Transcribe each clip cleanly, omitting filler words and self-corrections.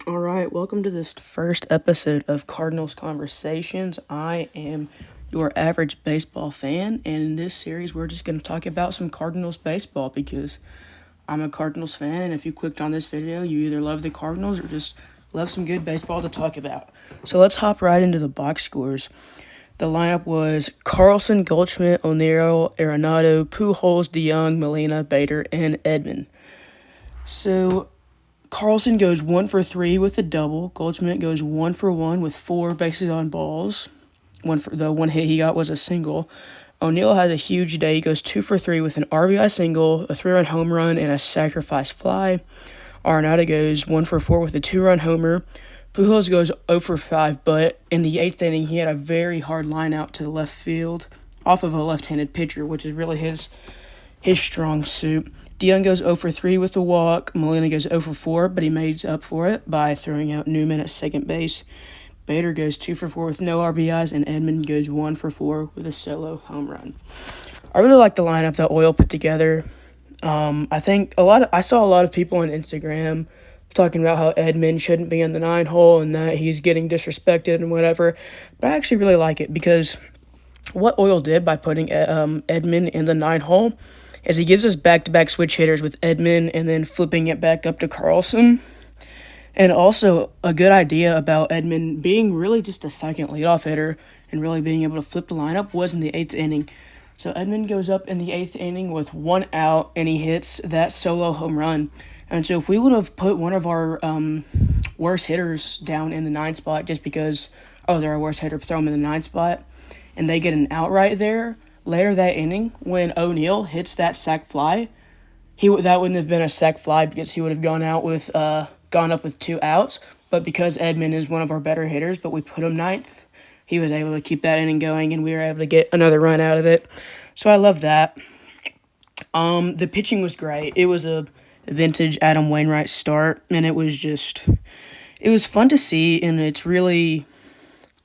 All right, welcome to this first episode of Cardinals Conversations. I am your average baseball fan, and in this series, we're just going to talk about some Cardinals baseball because I'm a Cardinals fan, and if you clicked on this video, you either love the Cardinals or just love some good baseball to talk about. So let's hop right into the box scores. The lineup was Carlson, Goldschmidt, O'Neill, Arenado, Pujols, DeYoung, Molina, Bader, and Edman. So Carlson goes 1 for 3 with a double. Goldschmidt goes 1 for 1 with 4 bases on balls. The one hit he got was a single. O'Neill has a huge day. He goes 2 for 3 with an RBI single, a 3-run home run, and a sacrifice fly. Arenado goes 1 for 4 with a 2-run homer. Pujols goes 0 for 5, but in the 8th inning, he had a very hard line out to the left field off of a left-handed pitcher, which is really his strong suit. DeYoung goes 0 for 3 with a walk. Molina goes 0 for 4, but he makes up for it by throwing out Newman at second base. Bader goes 2 for 4 with no RBIs, and Edman goes 1 for 4 with a solo home run. I really like the lineup that Oil put together. I saw a lot of people on Instagram talking about how Edman shouldn't be in the 9 hole and that he's getting disrespected and whatever. But I actually really like it because what Oil did by putting Edman in the 9 hole is he gives us back-to-back switch hitters with Edman and then flipping it back up to Carlson. And also a good idea about Edman being really just a second leadoff hitter and really being able to flip the lineup was in the 8th inning. So Edman goes up in the 8th inning with 1 out, and he hits that solo home run. And so if we would have put one of our worst hitters down in the 9 spot just because, they're our worst hitter, throw them in the 9 spot, and they get an out right there, later that inning, when O'Neill hits that sac fly, that wouldn't have been a sac fly because he would have gone up with 2 outs. But because Edman is one of our better hitters, but we put him 9th, he was able to keep that inning going, and we were able to get another run out of it. So I love that. The pitching was great. It was a vintage Adam Wainwright start, and it was fun to see, and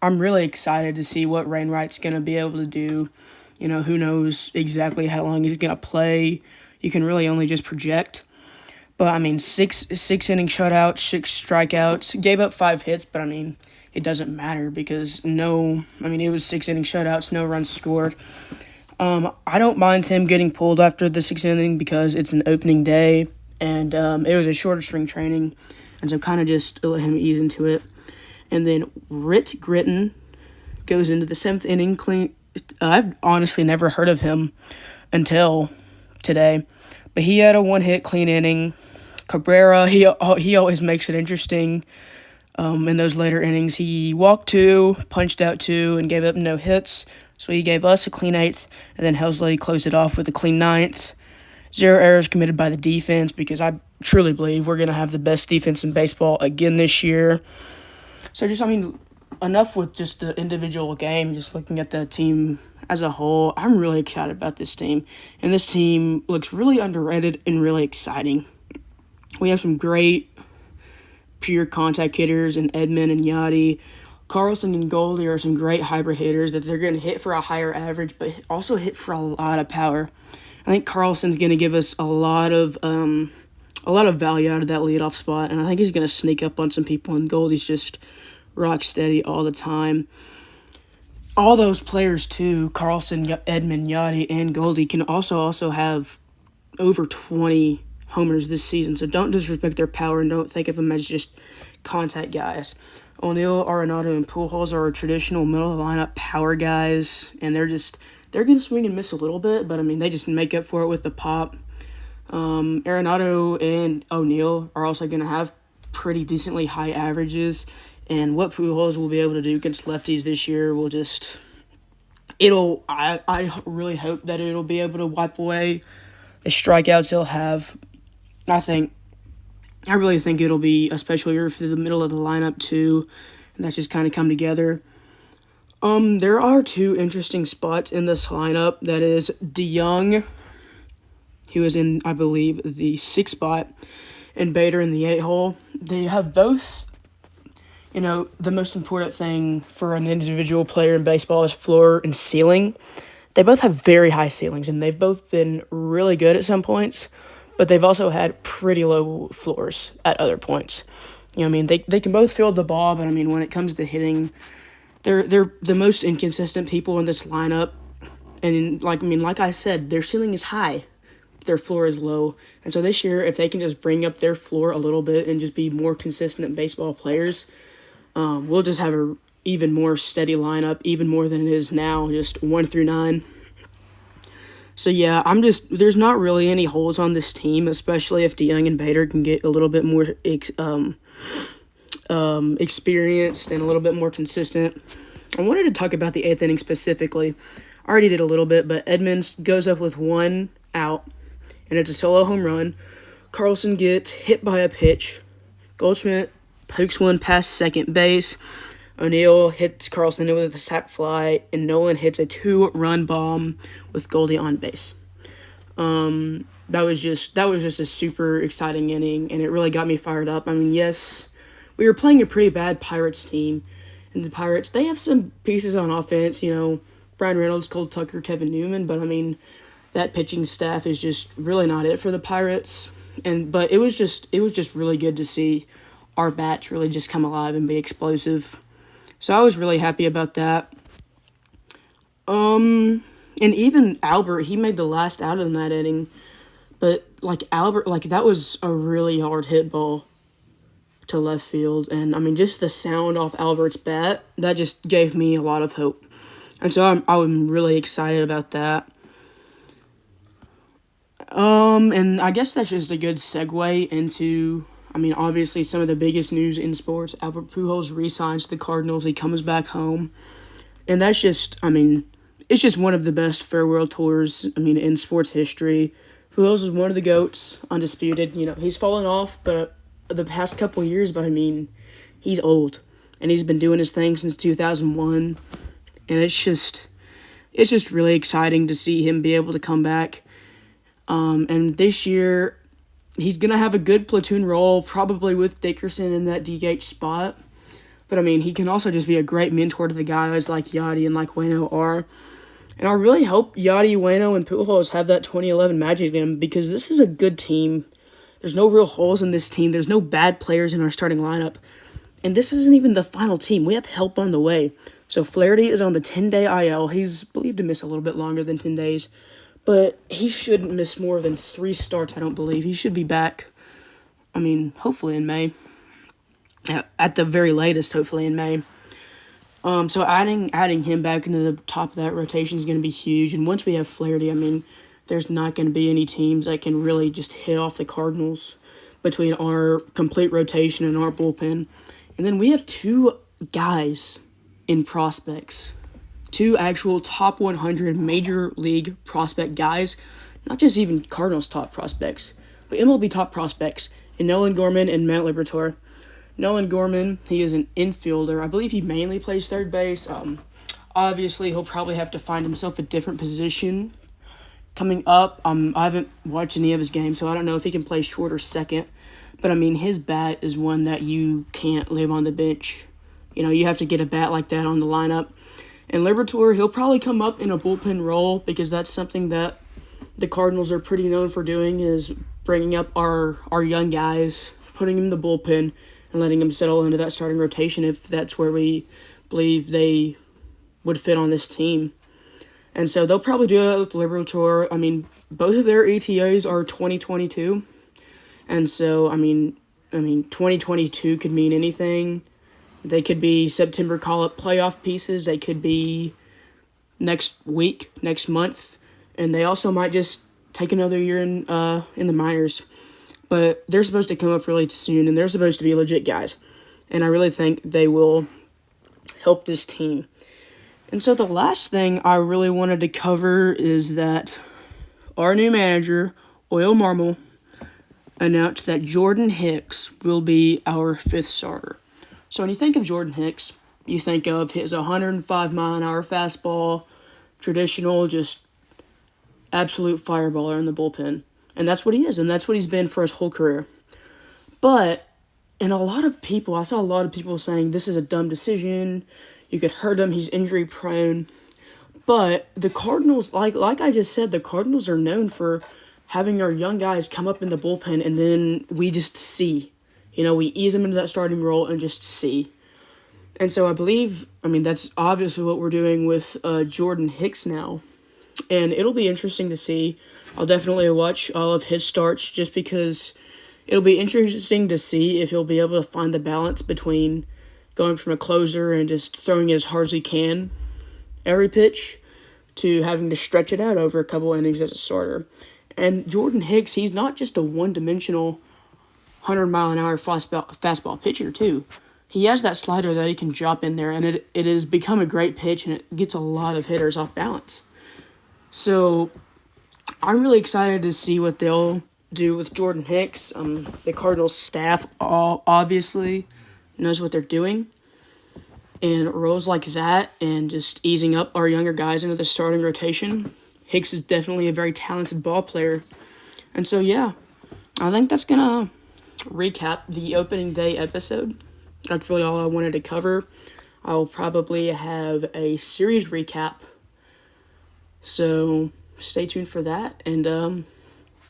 I'm really excited to see what Wainwright's going to be able to do. Who knows exactly how long he's going to play. You can really only just project. But, six inning shutouts, 6 strikeouts. Gave up 5 hits, but, it doesn't matter because it was 6 inning shutouts, no runs scored. I don't mind him getting pulled after the 6th inning because it's an opening day, and it was a shorter spring training, and so kind of just let him ease into it. And then Rit Gritton goes into the 7th inning clean. I've honestly never heard of him until today, but he had a 1-hit clean inning. Cabrera, he always makes it interesting. In those later innings, he walked 2, punched out 2, and gave up no hits. So he gave us a clean 8th, and then Helsley closed it off with a clean 9th. 0 errors committed by the defense because I truly believe we're going to have the best defense in baseball again this year. So enough with just the individual game, just looking at the team as a whole. I'm really excited about this team, and this team looks really underrated and really exciting. We have some great pure contact hitters in Edman and Yachty. Carlson and Goldie are some great hybrid hitters that they're going to hit for a higher average, but also hit for a lot of power. I think Carlson's going to give us a lot of value out of that leadoff spot, and I think he's going to sneak up on some people, and Goldie's just rock steady all the time. All those players too, Carlson, Edman, Yachty, and Goldie, can also have over 20 homers this season, so don't disrespect their power and don't think of them as just contact guys. O'Neill, Arenado, and Pujols are traditional middle of the lineup power guys, and they're going to swing and miss a little bit, but they just make up for it with the pop. Arenado and O'Neill are also going to have pretty decently high averages, and what Pujols will be able to do against lefties this year will I really hope that it'll be able to wipe away the strikeouts he'll have. I really think it'll be a special year for the middle of the lineup too, and that's just kind of come together. There are 2 interesting spots in this lineup. That is DeYoung, he was in, I believe, the 6th spot, and Bader in the 8 hole. They have both, the most important thing for an individual player in baseball is floor and ceiling. They both have very high ceilings, and they've both been really good at some points, but they've also had pretty low floors at other points. I mean, they can both field the ball, but I mean, when it comes to hitting, they're the most inconsistent people in this lineup. And like I said, their ceiling is high, their floor is low. And so this year, if they can just bring up their floor a little bit and just be more consistent baseball players, we'll just have a even more steady lineup, even more than it is now, just 1 through 9. So yeah, there's not really any holes on this team, especially if DeYoung and Bader can get a little bit more experienced and a little bit more consistent. I wanted to talk about the 8th inning specifically. I already did a little bit, but Edmonds goes up with 1 out, and it's a solo home run. Carlson gets hit by a pitch. Goldschmidt pokes one past second base. O'Neill hits Carlson with a sac fly, and Nolan hits a 2-run bomb with Goldie on base. That was just a super exciting inning, and it really got me fired up. I mean, yes, we were playing a pretty bad Pirates team, and the Pirates, they have some pieces on offense, Brian Reynolds, Cole Tucker, Kevin Newman, but I mean, that pitching staff is just really not it for the Pirates. But it was just really good to see our bats really just come alive and be explosive. So I was really happy about that. And even Albert, he made the last out in that inning. But, Albert, that was a really hard hit ball to left field. And, I mean, just the sound off Albert's bat, that just gave me a lot of hope. And so I'm really excited about that. And I guess that's just a good segue into, I mean, obviously some of the biggest news in sports. Albert Pujols re-signs to the Cardinals. He comes back home. And that's just, I mean, it's just one of the best farewell tours, in sports history. Pujols is one of the GOATs, undisputed. He's fallen off but the past couple of years, but, he's old. And he's been doing his thing since 2001. And it's just really exciting to see him be able to come back. And this year, he's going to have a good platoon role, probably with Dickerson in that DH spot. But, he can also just be a great mentor to the guys like Yachty and like Waino are. And I really hope Yachty, Waino, and Pujols have that 2011 magic in them, because this is a good team. There's no real holes in this team. There's no bad players in our starting lineup. And this isn't even the final team. We have help on the way. So Flaherty is on the 10-day IL. He's believed to miss a little bit longer than 10 days. But he shouldn't miss more than 3 starts, I don't believe. He should be back, hopefully in May. At the very latest, hopefully in May. So adding him back into the top of that rotation is going to be huge. And once we have Flaherty, there's not going to be any teams that can really just hit off the Cardinals between our complete rotation and our bullpen. And then we have 2 guys in prospects. 2 actual top 100 major league prospect guys. Not just even Cardinals top prospects, but MLB top prospects. In Nolan Gorman and Matt Liberatore. Nolan Gorman, he is an infielder. I believe he mainly plays third base. Obviously, he'll probably have to find himself a different position coming up. I haven't watched any of his games, so I don't know if he can play short or second. But, his bat is one that you can't leave on the bench. You have to get a bat like that on the lineup. And Liberatore, he'll probably come up in a bullpen role, because that's something that the Cardinals are pretty known for doing, is bringing up our young guys, putting them in the bullpen, and letting them settle into that starting rotation if that's where we believe they would fit on this team. And so they'll probably do it with Liberatore. Both of their ETAs are 2022. And so, 2022 could mean anything. They could be September call-up playoff pieces. They could be next week, next month. And they also might just take another year in the minors. But they're supposed to come up really soon, and they're supposed to be legit guys. And I really think they will help this team. And so the last thing I really wanted to cover is that our new manager, Oil Marmol, announced that Jordan Hicks will be our 5th starter. So when you think of Jordan Hicks, you think of his 105-mile-an-hour fastball, traditional, just absolute fireballer in the bullpen. And that's what he is, and that's what he's been for his whole career. But, and I saw a lot of people saying this is a dumb decision, you could hurt him, he's injury prone. But the Cardinals, like I just said, the Cardinals are known for having our young guys come up in the bullpen, and then we just see. we ease him into that starting role and just see. And so that's obviously what we're doing with Jordan Hicks now. And it'll be interesting to see. I'll definitely watch all of his starts just because it'll be interesting to see if he'll be able to find the balance between going from a closer and just throwing it as hard as he can every pitch to having to stretch it out over a couple innings as a starter. And Jordan Hicks, he's not just a one-dimensional 100-mile-an-hour fastball pitcher, too. He has that slider that he can drop in there, and it has become a great pitch, and it gets a lot of hitters off balance. So I'm really excited to see what they'll do with Jordan Hicks. The Cardinals staff obviously knows what they're doing. And roles like that and just easing up our younger guys into the starting rotation, Hicks is definitely a very talented ball player. And so, yeah, I think that's going to recap the opening day episode. That's really all I wanted to cover. I'll probably have a series recap. So stay tuned for that. And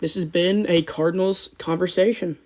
this has been a Cardinals conversation.